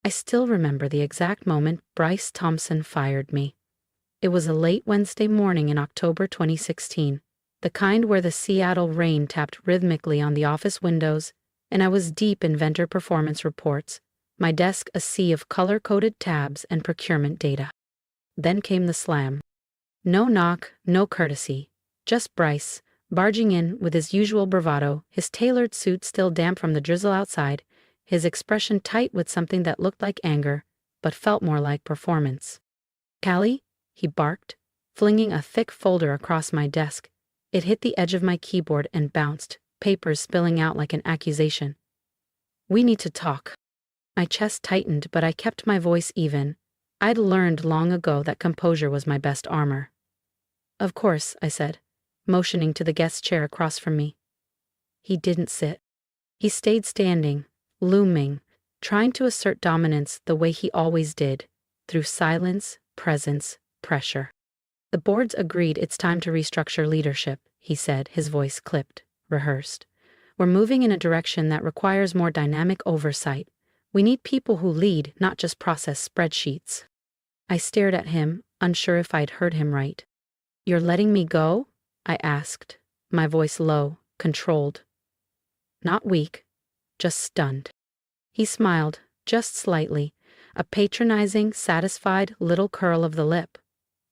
I still remember the exact moment Bryce Thompson fired me. It was a late Wednesday morning in October 2016, the kind where the Seattle rain tapped rhythmically on the office windows, and I was deep in vendor performance reports, my desk a sea of color-coded tabs and procurement data. Then came the slam. No knock, no courtesy, just Bryce, barging in with his usual bravado, his tailored suit still damp from the drizzle outside, his expression tight with something that looked like anger, but felt more like performance. "Cali?" he barked, flinging a thick folder across my desk. It hit the edge of my keyboard and bounced, papers spilling out like an accusation. "We need to talk." My chest tightened, but I kept my voice even. I'd learned long ago that composure was my best armor. "Of course," I said, motioning to the guest chair across from me. He didn't sit. He stayed standing, looming, trying to assert dominance the way he always did, through silence, presence, pressure. "The board's agreed it's time to restructure leadership," he said, his voice clipped, rehearsed. "We're moving in a direction that requires more dynamic oversight. We need people who lead, not just process spreadsheets." I stared at him, unsure if I'd heard him right. "You're letting me go?" I asked, my voice low, controlled. Not weak, just stunned. He smiled, just slightly, a patronizing, satisfied little curl of the lip.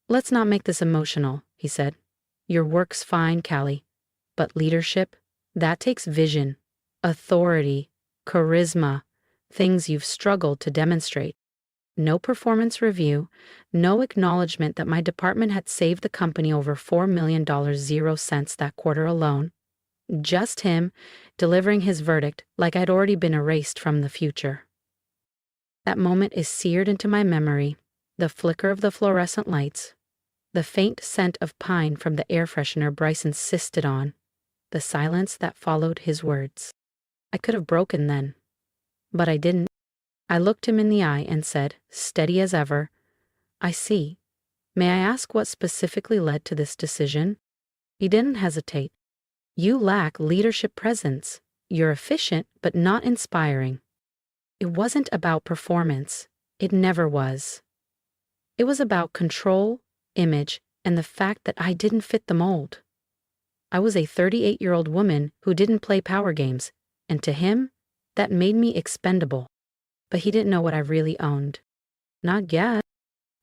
"Let's not make this emotional," he said. "Your work's fine, Cali. But leadership, that takes vision, authority, charisma, things you've struggled to demonstrate. No performance review, no acknowledgement that my department had saved the company over $4 million 0 cents that quarter alone. Just him, delivering his verdict like I'd already been erased from the future." That moment is seared into my memory, the flicker of the fluorescent lights, the faint scent of pine from the air freshener Bryce insisted on, the silence that followed his words. I could have broken then, but I didn't. I looked him in the eye and said, steady as ever, "I see. May I ask what specifically led to this decision?" He didn't hesitate. "You lack leadership presence. You're efficient, but not inspiring." It wasn't about performance. It never was. It was about control, image, and the fact that I didn't fit the mold. I was a 38-year-old woman who didn't play power games, and to him, that made me expendable. But he didn't know what I really owned. "Not yet."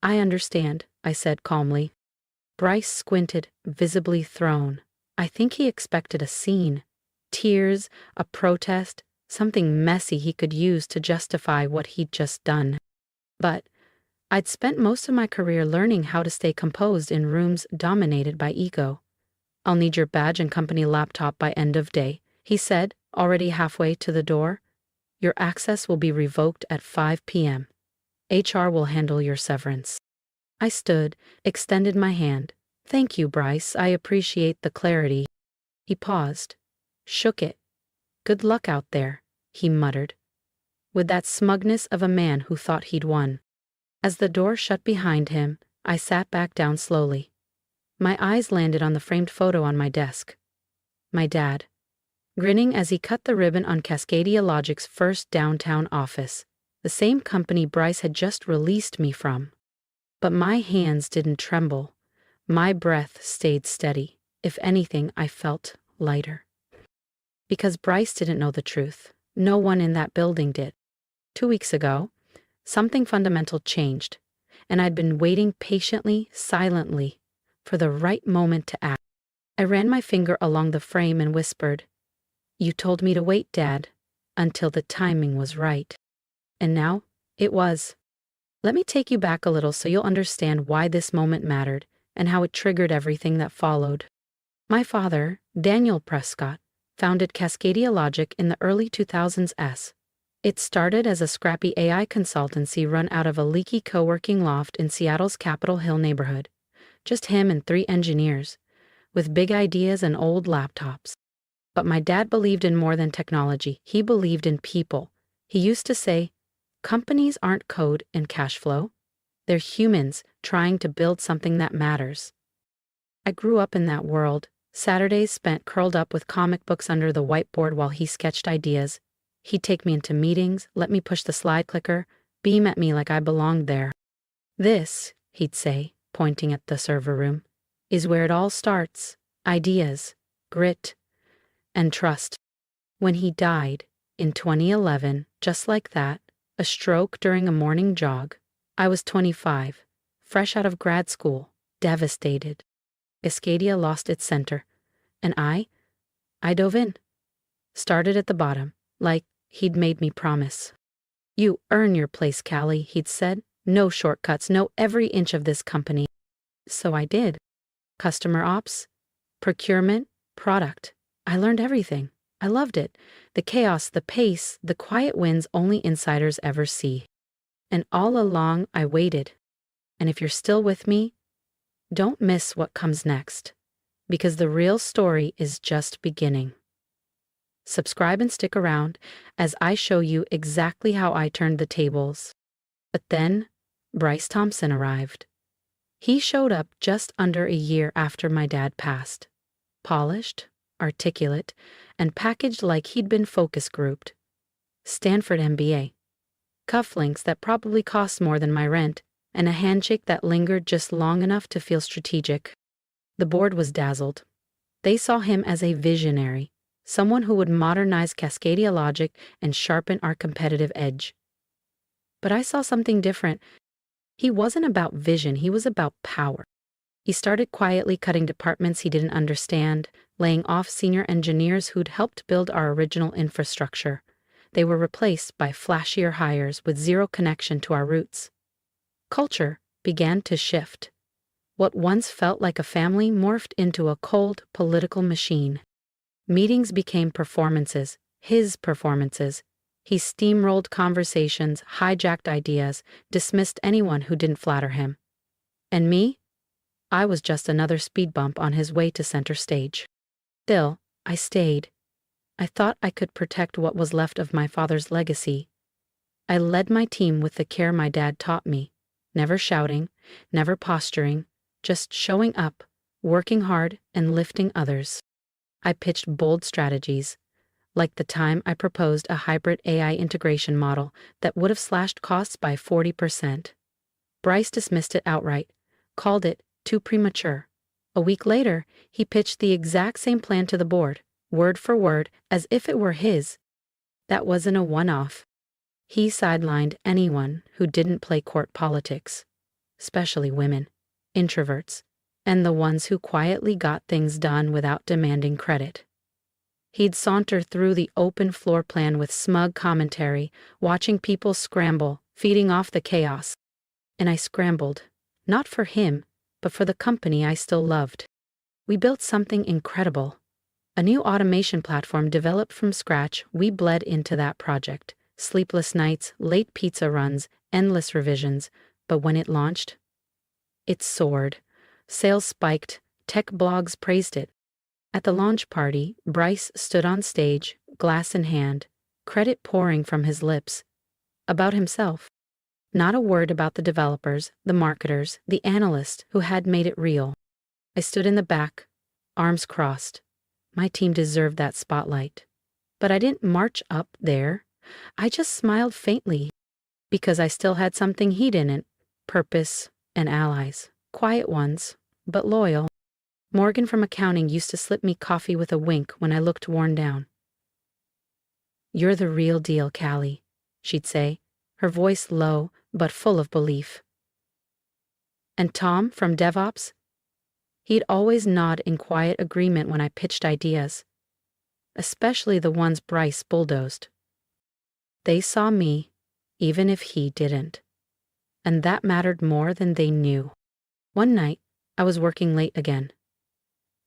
"I understand," I said calmly. Bryce squinted, visibly thrown. I think he expected a scene. Tears, a protest, something messy he could use to justify what he'd just done. But I'd spent most of my career learning how to stay composed in rooms dominated by ego. "I'll need your badge and company laptop by end of day," he said, already halfway to the door. "Your access will be revoked at 5 p.m. HR will handle your severance." I stood, extended my hand. "Thank you, Bryce. I appreciate the clarity." He paused, shook it. "Good luck out there," he muttered, with that smugness of a man who thought he'd won. As the door shut behind him, I sat back down slowly. My eyes landed on the framed photo on my desk. My dad, grinning as he cut the ribbon on Cascadia Logic's first downtown office, the same company Bryce had just released me from. But my hands didn't tremble. My breath stayed steady. If anything, I felt lighter. Because Bryce didn't know the truth. No one in that building did. 2 weeks ago, something fundamental changed, and I'd been waiting patiently, silently, for the right moment to act. I ran my finger along the frame and whispered, "You told me to wait, Dad, until the timing was right." And now, it was. Let me take you back a little so you'll understand why this moment mattered and how it triggered everything that followed. My father, Daniel Prescott, founded Cascadia Logic in the early 2000s. It started as a scrappy AI consultancy run out of a leaky co-working loft in Seattle's Capitol Hill neighborhood. Just him and 3 engineers, with big ideas and old laptops. But my dad believed in more than technology. He believed in people. He used to say, "Companies aren't code and cash flow. They're humans trying to build something that matters." I grew up in that world, Saturdays spent curled up with comic books under the whiteboard while he sketched ideas. He'd take me into meetings, let me push the slide clicker, beam at me like I belonged there. "This," he'd say, pointing at the server room, "is where it all starts. Ideas, grit, and trust." When he died, in 2011, just like that, a stroke during a morning jog, I was 25, fresh out of grad school, devastated. Cascadia lost its center, and I dove in. Started at the bottom, like he'd made me promise. "You earn your place, Cali," he'd said. "No shortcuts, no every inch of this company." So I did. Customer ops, procurement, product. I learned everything. I loved it. The chaos, the pace, the quiet wins only insiders ever see. And all along, I waited. And if you're still with me, don't miss what comes next, because the real story is just beginning. Subscribe and stick around as I show you exactly how I turned the tables. But then, Bryce Thompson arrived. He showed up just under a year after my dad passed. Polished, articulate, and packaged like he'd been focus grouped. Stanford MBA. Cufflinks that probably cost more than my rent, and a handshake that lingered just long enough to feel strategic. The board was dazzled. They saw him as a visionary, someone who would modernize Cascadia Logic and sharpen our competitive edge. But I saw something different. He wasn't about vision, he was about power. He started quietly cutting departments he didn't understand, laying off senior engineers who'd helped build our original infrastructure. They were replaced by flashier hires with zero connection to our roots. Culture began to shift. What once felt like a family morphed into a cold, political machine. Meetings became performances, his performances. He steamrolled conversations, hijacked ideas, dismissed anyone who didn't flatter him. And me? I was just another speed bump on his way to center stage. Still, I stayed. I thought I could protect what was left of my father's legacy. I led my team with the care my dad taught me, never shouting, never posturing, just showing up, working hard, and lifting others. I pitched bold strategies, like the time I proposed a hybrid AI integration model that would have slashed costs by 40%. Bryce dismissed it outright, called it too premature. A week later, he pitched the exact same plan to the board, word for word, as if it were his. That wasn't a one-off. He sidelined anyone who didn't play court politics, especially women, introverts, and the ones who quietly got things done without demanding credit. He'd saunter through the open floor plan with smug commentary, watching people scramble, feeding off the chaos. And I scrambled, not for him, but for the company I still loved. We built something incredible. A new automation platform developed from scratch. We bled into that project. Sleepless nights, late pizza runs, endless revisions. But when it launched, it soared. Sales spiked. Tech blogs praised it. At the launch party, Bryce stood on stage, glass in hand, credit pouring from his lips. About himself. Not a word about the developers, the marketers, the analysts who had made it real. I stood in the back, arms crossed. My team deserved that spotlight. But I didn't march up there. I just smiled faintly, because I still had something he didn't. Purpose and allies. Quiet ones, but loyal. Morgan from accounting used to slip me coffee with a wink when I looked worn down. "You're the real deal, Cali," she'd say, her voice low but full of belief. And Tom from DevOps? He'd always nod in quiet agreement when I pitched ideas, especially the ones Bryce bulldozed. They saw me, even if he didn't. And that mattered more than they knew. One night, I was working late again.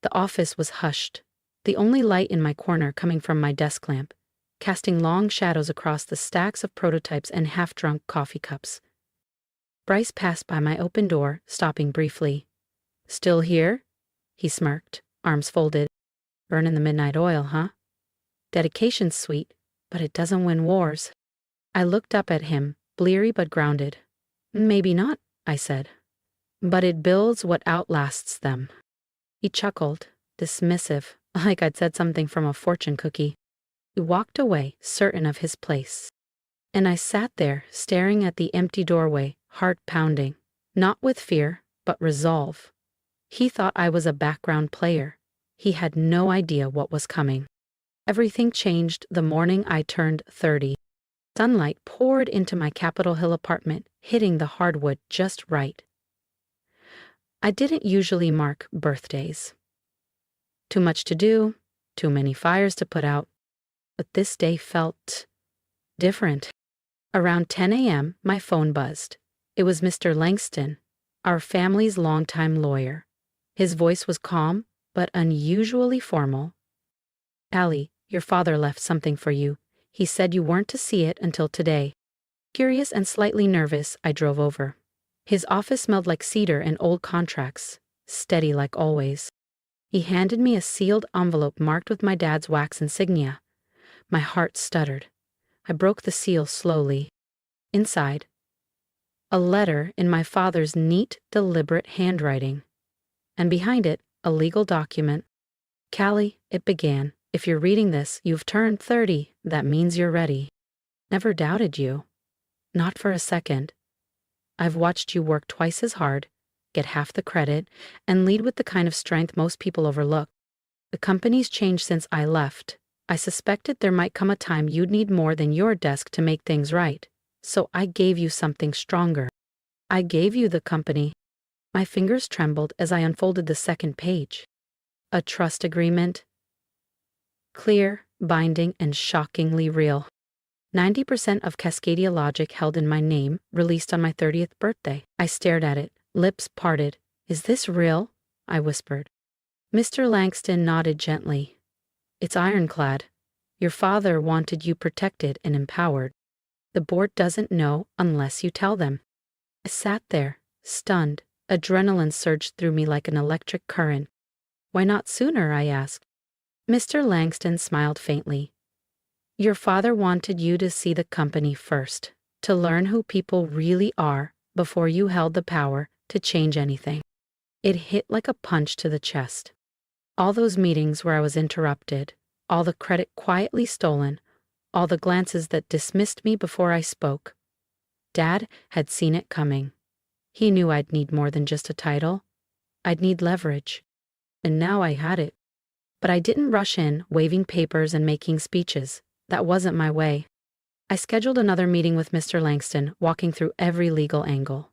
The office was hushed, the only light in my corner coming from my desk lamp, casting long shadows across the stacks of prototypes and half-drunk coffee cups. Bryce passed by my open door, stopping briefly. "Still here?" He smirked, arms folded. "Burning the midnight oil, huh? Dedication's sweet, but it doesn't win wars." I looked up at him, bleary but grounded. "Maybe not," I said. "But it builds what outlasts them." He chuckled, dismissive, like I'd said something from a fortune cookie. He walked away, certain of his place. And I sat there, staring at the empty doorway, heart pounding, not with fear, but resolve. He thought I was a background player. He had no idea what was coming. Everything changed the morning I turned 30. Sunlight poured into my Capitol Hill apartment, hitting the hardwood just right. I didn't usually mark birthdays. Too much to do, too many fires to put out. But this day felt different. Around 10 a.m., my phone buzzed. It was Mr. Langston, our family's longtime lawyer. His voice was calm, but unusually formal. "Cali, your father left something for you. He said you weren't to see it until today." Curious and slightly nervous, I drove over. His office smelled like cedar and old contracts, steady like always. He handed me a sealed envelope marked with my dad's wax insignia. My heart stuttered. I broke the seal slowly. Inside, a letter in my father's neat, deliberate handwriting. And behind it, a legal document. "Cali," it began, "if you're reading this, you've turned 30. That means you're ready. Never doubted you. Not for a second. I've watched you work twice as hard, get half the credit, and lead with the kind of strength most people overlook. The company's changed since I left. I suspected there might come a time you'd need more than your desk to make things right. So I gave you something stronger. I gave you the company." My fingers trembled as I unfolded the second page. A trust agreement. Clear, binding, and shockingly real. 90% of Cascadia Logic held in my name, released on my 30th birthday. I stared at it, lips parted. "Is this real?" I whispered. Mr. Langston nodded gently. "It's ironclad. Your father wanted you protected and empowered. The board doesn't know unless you tell them." I sat there, stunned. Adrenaline surged through me like an electric current. "Why not sooner?" I asked. Mr. Langston smiled faintly. "Your father wanted you to see the company first, to learn who people really are before you held the power to change anything." It hit like a punch to the chest. All those meetings where I was interrupted, all the credit quietly stolen, all the glances that dismissed me before I spoke. Dad had seen it coming. He knew I'd need more than just a title. I'd need leverage. And now I had it. But I didn't rush in, waving papers and making speeches. That wasn't my way. I scheduled another meeting with Mr. Langston, walking through every legal angle.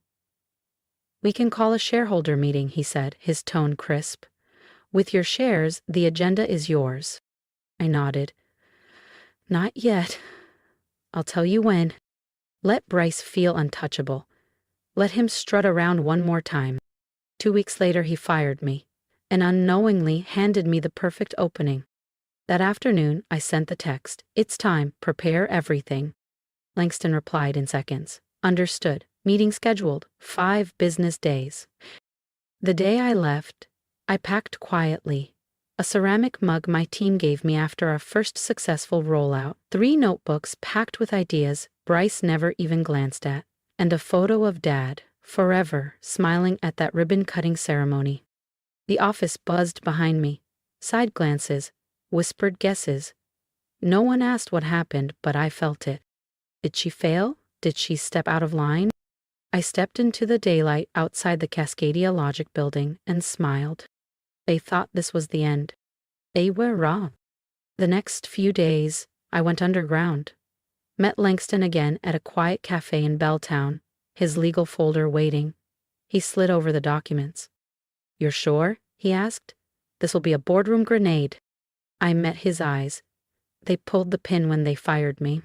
"We can call a shareholder meeting," he said, his tone crisp. "With your shares, the agenda is yours." I nodded. "Not yet. I'll tell you when. Let Bryce feel untouchable. Let him strut around one more time." 2 weeks later, he fired me, and unknowingly handed me the perfect opening. That afternoon, I sent the text, "It's time, prepare everything." Langston replied in seconds. "Understood. Meeting scheduled. 5 business days." The day I left, I packed quietly. A ceramic mug my team gave me after our first successful rollout, 3 notebooks packed with ideas Bryce never even glanced at, and a photo of Dad, forever, smiling at that ribbon-cutting ceremony. The office buzzed behind me. Side glances, whispered guesses. No one asked what happened, but I felt it. Did she fail? Did she step out of line? I stepped into the daylight outside the Cascadia Logic building and smiled. They thought this was the end. They were wrong. The next few days, I went underground. Met Langston again at a quiet cafe in Belltown, his legal folder waiting. He slid over the documents. "You're sure?" he asked. "This will be a boardroom grenade." I met his eyes. They pulled the pin when they fired me.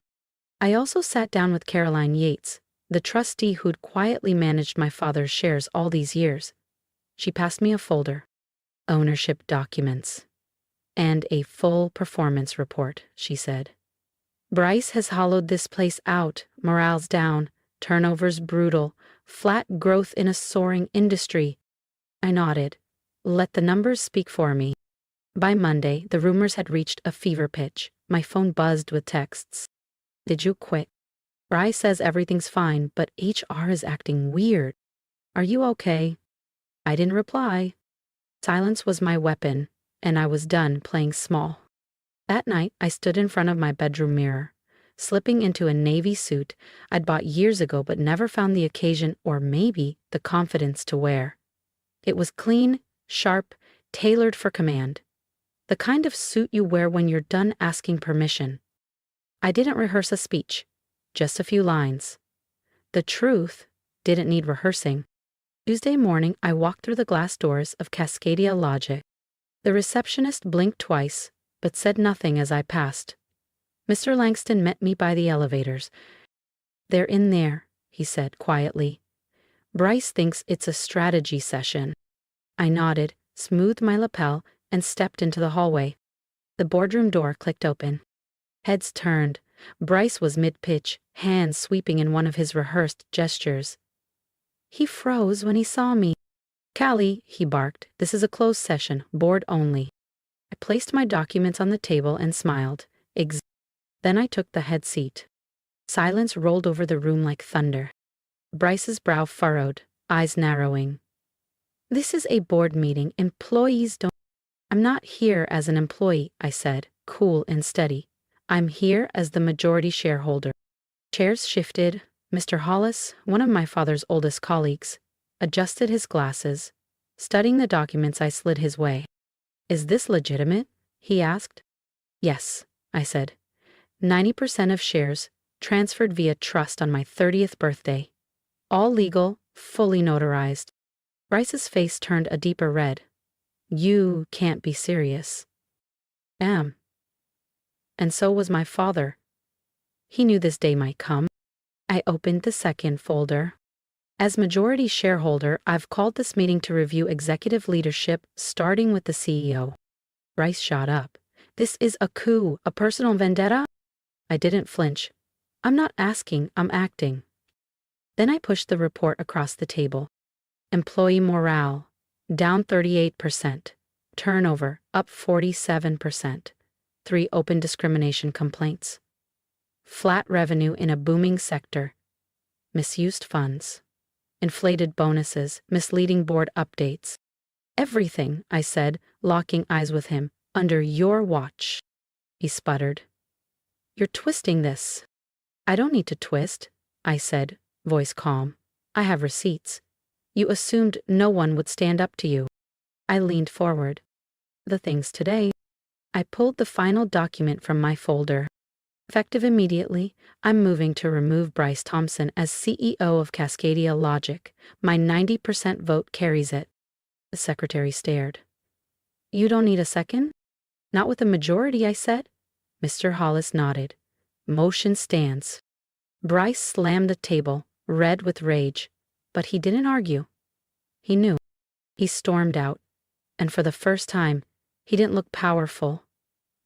I also sat down with Caroline Yates, the trustee who'd quietly managed my father's shares all these years. She passed me a folder. "Ownership documents. And a full performance report," she said. "Bryce has hollowed this place out, morale's down, turnover's brutal, flat growth in a soaring industry." I nodded. Let the numbers speak for me. By Monday, the rumors had reached a fever pitch. My phone buzzed with texts. "Did you quit? Bryce says everything's fine, but HR is acting weird. Are you okay?" I didn't reply. Silence was my weapon, and I was done playing small. That night, I stood in front of my bedroom mirror. slipping into a navy suit I'd bought years ago but never found the occasion or maybe the confidence to wear. It was clean, sharp, tailored for command. The kind of suit you wear when you're done asking permission. I didn't rehearse a speech, just a few lines. The truth didn't need rehearsing. Tuesday morning, I walked through the glass doors of Cascadia Logic. The receptionist blinked twice, but said nothing as I passed. Mr. Langston met me by the elevators. "They're in there," he said quietly. "Bryce thinks it's a strategy session." I nodded, smoothed my lapel, and stepped into the hallway. The boardroom door clicked open. Heads turned. Bryce was mid-pitch, hands sweeping in one of his rehearsed gestures. He froze when he saw me. "Cali," he barked, "this is a closed session, board only." I placed my documents on the table and smiled. Then I took the head seat. Silence rolled over the room like thunder. Bryce's brow furrowed, eyes narrowing. "This is a board meeting. Employees don't—" "I'm not here as an employee," I said, cool and steady. "I'm here as the majority shareholder." Chairs shifted. Mr. Hollis, one of my father's oldest colleagues, adjusted his glasses. Studying the documents, I slid his way. "Is this legitimate?" he asked. "Yes," I said. 90% of shares, transferred via trust on my 30th birthday. All legal, fully notarized. Bryce's face turned a deeper red. "You can't be serious." "Am." And so was my father. He knew this day might come. I opened the second folder. "As majority shareholder, I've called this meeting to review executive leadership, starting with the CEO." Bryce shot up. "This is a coup, a personal vendetta?" I didn't flinch. "I'm not asking, I'm acting." Then I pushed the report across the table. Employee morale, down 38%. Turnover, up 47%. 3 open discrimination complaints. Flat revenue in a booming sector. Misused funds. Inflated bonuses, misleading board updates. "Everything," I said, locking eyes with him, "under your watch." He sputtered. "You're twisting this." "I don't need to twist," I said, voice calm. "I have receipts. You assumed no one would stand up to you." I leaned forward. "The things today." I pulled the final document from my folder. Effective immediately, I'm moving to remove Bryce Thompson as CEO of Cascadia Logic. My 90% vote carries it. The secretary stared. "You don't need a second?" "Not with a majority," I said. Mr. Hollis nodded. "Motion stands." Bryce slammed the table, red with rage, but he didn't argue. He knew. He stormed out, and for the first time, he didn't look powerful,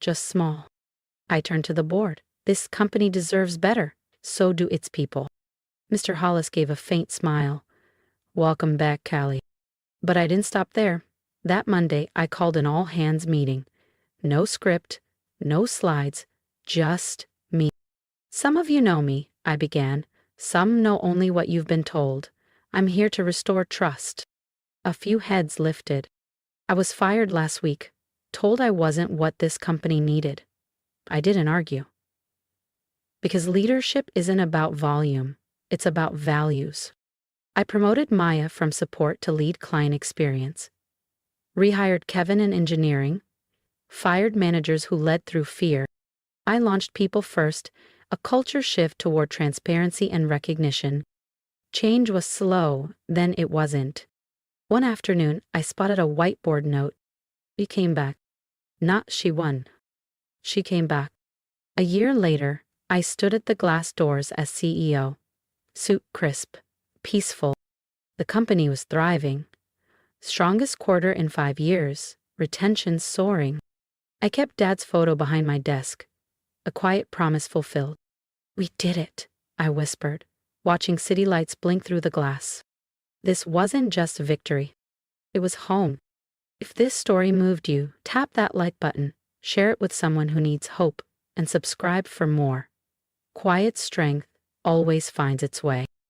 just small. I turned to the board. This company deserves better. So do its people. Mr. Hollis gave a faint smile. "Welcome back, Cali." But I didn't stop there. That Monday, I called an all-hands meeting. No script, no slides, just me. "Some of you know me," I began. "Some know only what you've been told. I'm here to restore trust." A few heads lifted. "I was fired last week, told I wasn't what this company needed." I didn't argue. Because leadership isn't about volume, it's about values. I promoted Maya from support to lead client experience. Rehired Kevin in engineering. Fired managers who led through fear. I launched People First, a culture shift toward transparency and recognition. Change was slow, then it wasn't. One afternoon, I spotted a whiteboard note. She came back. Not she won. She came back. A year later, I stood at the glass doors as CEO. Suit crisp, peaceful. The company was thriving. Strongest quarter in 5 years, retention soaring. I kept Dad's photo behind my desk. A quiet promise fulfilled. "We did it," I whispered, watching city lights blink through the glass. This wasn't just victory. It was home. If this story moved you, tap that like button, share it with someone who needs hope, and subscribe for more. Quiet strength always finds its way.